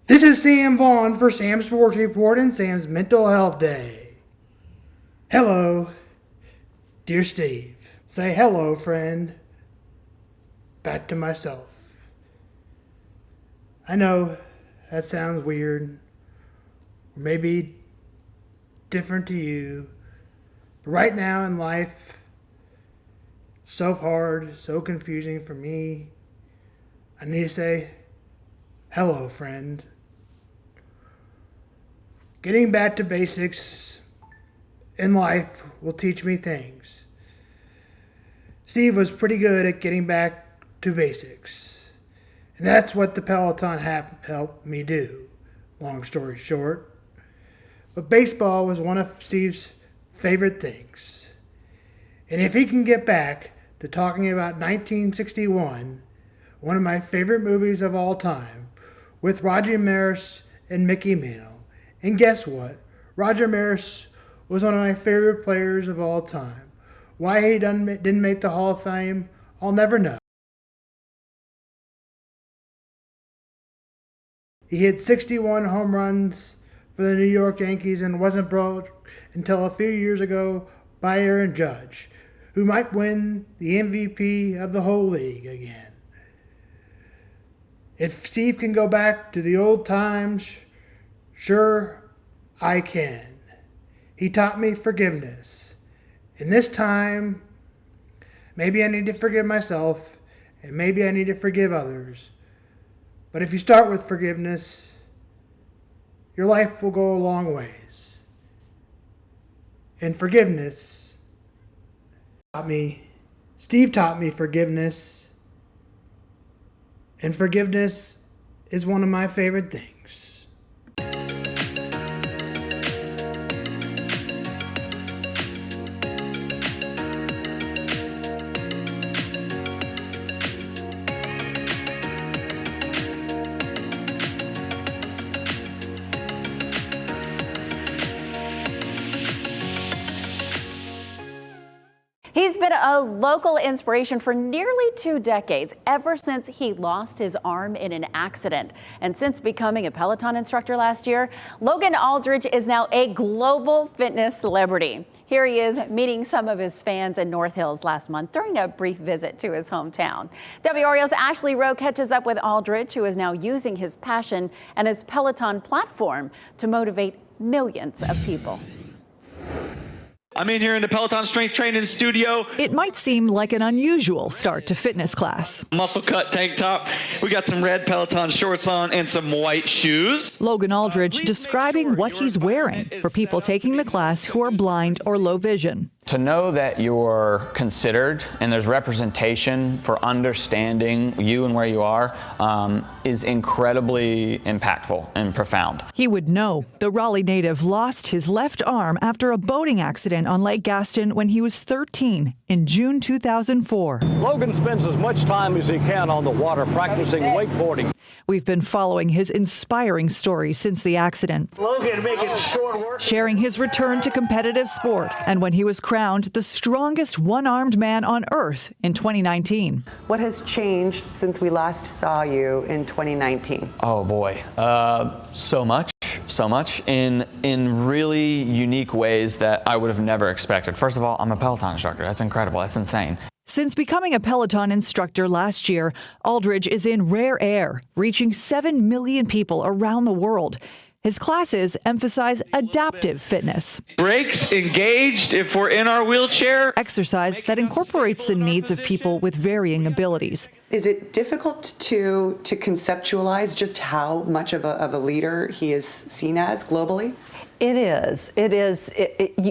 This is Sam Vaughn for Sam's Sports Report and Sam's Mental Health Day. Hello, dear Steve. Say hello, friend. Back to myself. I know that sounds weird, or maybe different to you, but right now in life, so hard, so confusing for me, I need to say hello, friend. Getting back to basics in life will teach me things. Steve was pretty good at getting back to basics, and that's what the Pelton helped me do, long story short. But baseball was one of Steve's favorite things. And if he can get back to talking about 1961, one of my favorite movies of all time, with Roger Maris and Mickey Mantle. And guess what? Roger Maris was one of my favorite players of all time. Why he didn't make the Hall of Fame, I'll never know. He hit 61 home runs for the New York Yankees and wasn't broke until a few years ago by Aaron Judge, who might win the MVP of the whole league again. If Steve can go back to the old times, sure, I can. He taught me forgiveness. And this time, maybe I need to forgive myself, and maybe I need to forgive others. But if you start with forgiveness, your life will go a long ways. And forgiveness Steve taught me forgiveness. And forgiveness is one of my favorite things. He's been a local inspiration for nearly 2 decades, ever since he lost his arm in an accident. And since becoming a Peloton instructor last year, Logan Aldridge is now a global fitness celebrity. Here he is meeting some of his fans in North Hills last month during a brief visit to his hometown. WREL's Ashley Rowe catches up with Aldridge, who is now using his passion and his Peloton platform to motivate millions of people. I'm in here in the Peloton strength training studio. It might seem like an unusual start to fitness class. Muscle cut tank top. We got some red Peloton shorts on and some white shoes. Logan Aldridge describing what he's wearing for people taking the class who are blind or low vision. To know that you're considered and there's representation for understanding you and where you are is incredibly impactful and profound. He would know the Raleigh native lost his left arm after a boating accident on Lake Gaston when he was 13 in June 2004. Logan spends as much time as he can on the water practicing wakeboarding. We've been following his inspiring story since the accident. Logan making short work. Sharing his return to competitive sport and when he was crowned the strongest one-armed man on earth in 2019. What has changed since we last saw you in 2019? Oh boy, so much in really unique ways that I would have never expected. First of all, I'm a Peloton instructor. That's incredible. That's insane. Since becoming a Peloton instructor last year, Aldridge is in rare air, reaching 7 million people around the world. His classes emphasize adaptive fitness. Brakes engaged if we're in our wheelchair. Exercise that incorporates the needs of people with varying abilities. Is it difficult to conceptualize just how much of a leader he is seen as globally? It is.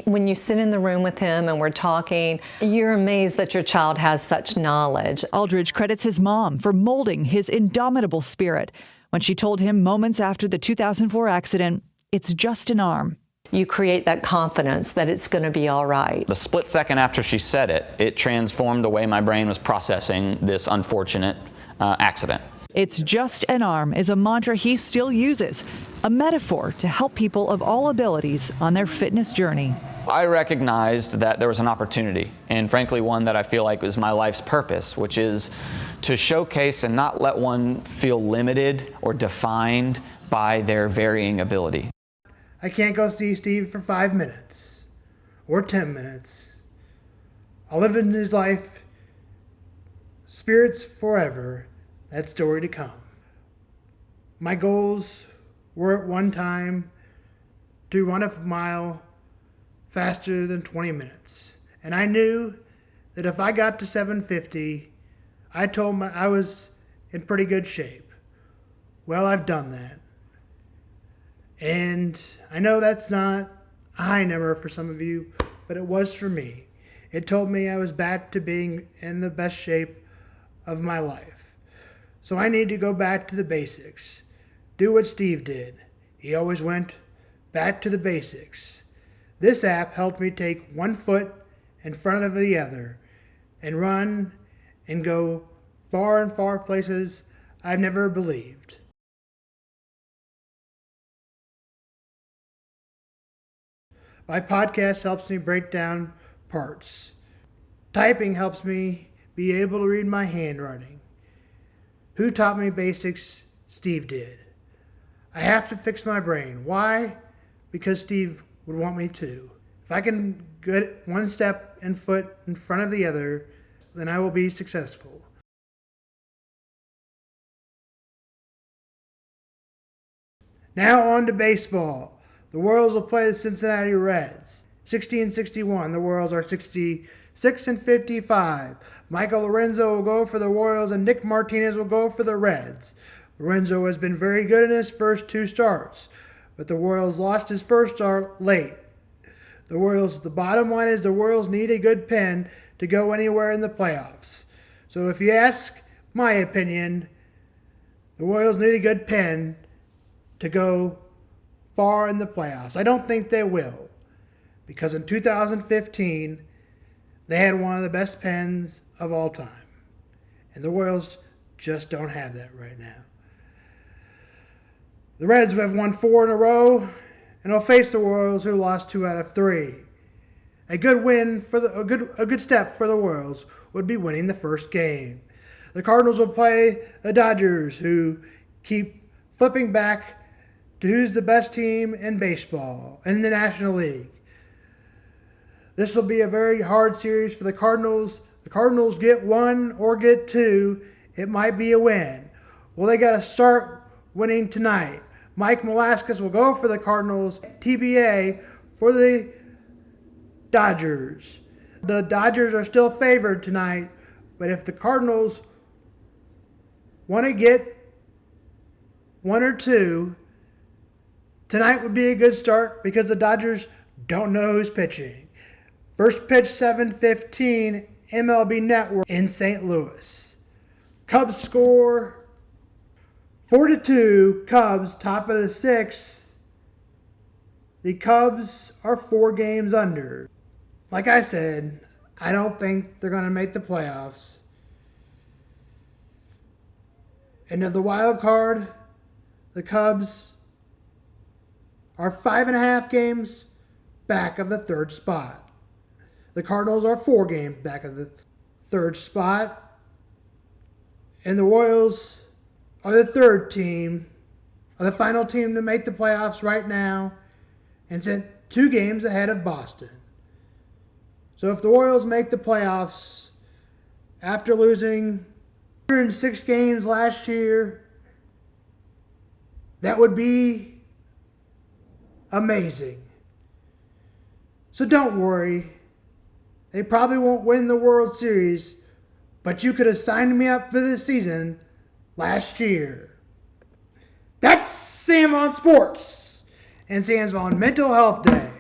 When you sit in the room with him and we're talking, you're amazed that your child has such knowledge. Aldridge credits his mom for molding his indomitable spirit. When she told him moments after the 2004 accident, it's just an arm. You create that confidence that it's going to be all right. The split second after she said it, it transformed the way my brain was processing this unfortunate accident. It's just an arm is a mantra he still uses, a metaphor to help people of all abilities on their fitness journey. I recognized that there was an opportunity, and frankly one that I feel like was my life's purpose, which is to showcase and not let one feel limited or defined by their varying ability. I can't go see Steve for 5 minutes or 10 minutes. I'll live in his life, spirits forever, that story to come. My goals were at one time to run a mile faster than 20 minutes. And I knew that if I got to 7:50, I was in pretty good shape. Well, I've done that. And I know that's not a high number for some of you, but it was for me. It told me I was back to being in the best shape of my life. So I need to go back to the basics. Do what Steve did. He always went back to the basics. This app helped me take one foot in front of the other and run and go far and far places I've never believed. My podcast helps me break down parts. Typing helps me be able to read my handwriting. Who taught me basics? Steve did. I have to fix my brain. Why? Because Steve would want me to. If I can get one step and foot in front of the other, then I will be successful. Now on to baseball. The Royals will play the Cincinnati Reds. 60-61. The Royals are 66-55. Michael Lorenzo will go for the Royals and Nick Martinez will go for the Reds. Lorenzo has been very good in his first two starts, but the Royals lost his first start late. The bottom line is the Royals need a good pen to go anywhere in the playoffs. So if you ask my opinion, the Royals need a good pen to go far in the playoffs. I don't think they will, because in 2015, they had one of the best pens of all time. And the Royals just don't have that right now. The Reds have won 4 in a row and will face the Royals, who lost 2 out of 3. A good step for the Royals would be winning the first game. The Cardinals will play the Dodgers, who keep flipping back to who's the best team in baseball in the National League. This will be a very hard series for the Cardinals. The Cardinals get 1 or get 2, it might be a win. Well, they got to start winning tonight. Mike Velasquez will go for the Cardinals, TBA for the Dodgers. The Dodgers are still favored tonight, but if the Cardinals want to get 1 or 2, tonight would be a good start because the Dodgers don't know who's pitching. First pitch 7:15, MLB Network in St. Louis. Cubs score 4-2, Cubs top of the 6th. The Cubs are 4 games under. Like I said, I don't think they're going to make the playoffs. And of the wild card, the Cubs are 5.5 games back of the 3rd spot. The Cardinals are 4 games back of the 3rd spot. And the Royals are the 3rd team, are the final team to make the playoffs right now, and sent 2 games ahead of Boston. So if the Royals make the playoffs after losing 106 games last year, that would be amazing. So don't worry. They probably won't win the World Series, but you could have signed me up for this season last year. That's Sam on Sports and Sam's on Mental Health Day.